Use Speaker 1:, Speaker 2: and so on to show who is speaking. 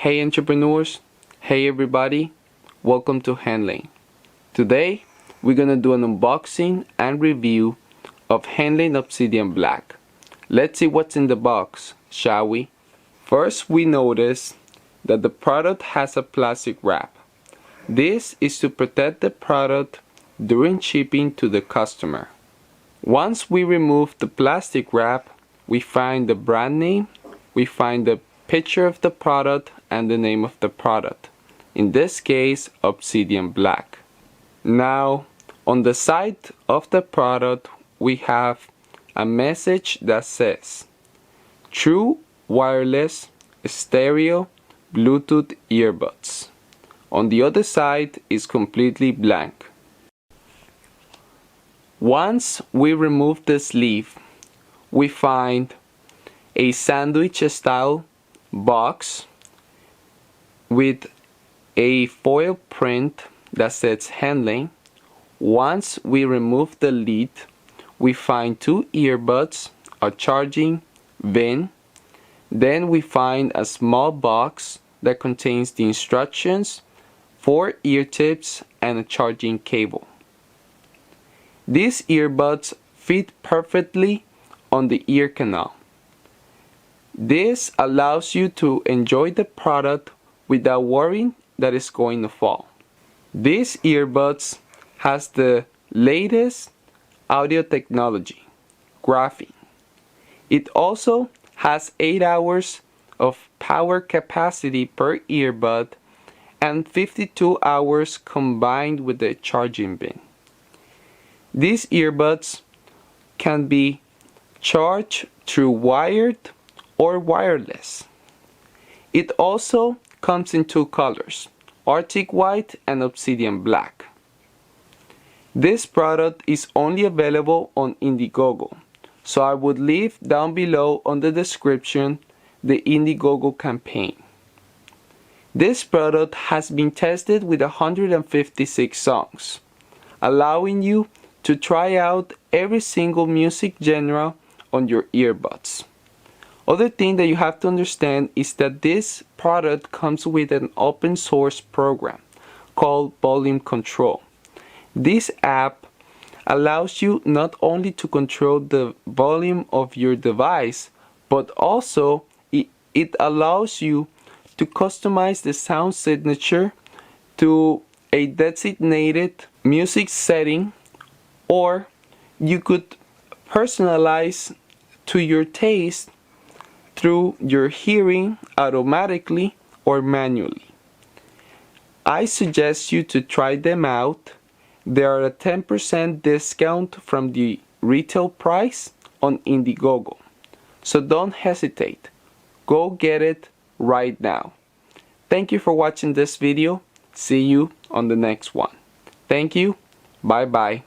Speaker 1: Hey entrepreneurs, hey everybody, welcome to Henlein. Today we're gonna do an unboxing and review of Henlein Obsidian Black. Let's see what's in the box, shall we? First, we notice that the product has a plastic wrap. This is to protect the product during shipping to the customer. Once we remove the plastic wrap, we find the brand name, we find the picture of the product and the name of the product. In this case, Obsidian Black. Now, on the side of the product, we have a message that says, True wireless stereo Bluetooth earbuds. On the other side is completely blank. Once we remove the sleeve, we find a sandwich style box with a foil print that says Henlein. Once we remove the lid, we find two earbuds, a charging pin. Then we find a small box that contains the instructions, 4 ear tips, and a charging cable. These earbuds fit perfectly on the ear canal. This allows you to enjoy the product without worrying that it's going to fall. These earbuds has the latest audio technology, graphene. It also has 8 hours of power capacity per earbud and 52 hours combined with the charging pin. These earbuds can be charged through wired or wireless. It also comes in 2 colors, Arctic White and Obsidian Black. This product is only available on Indiegogo, so I would leave down below on the description the Indiegogo campaign. This product has been tested with 156 songs, allowing you to try out every single music genre on your earbuds. Other thing that you have to understand is that this product comes with an open source program called Volume Control. This app allows you not only to control the volume of your device, but also it allows you to customize the sound signature to a designated music setting, or you could personalize to your taste through your hearing automatically or manually. I suggest you to try them out. They are a 10% discount from the retail price on Indiegogo. So don't hesitate. Go get it right now. Thank you for watching this video. See you on the next one. Thank you. Bye bye.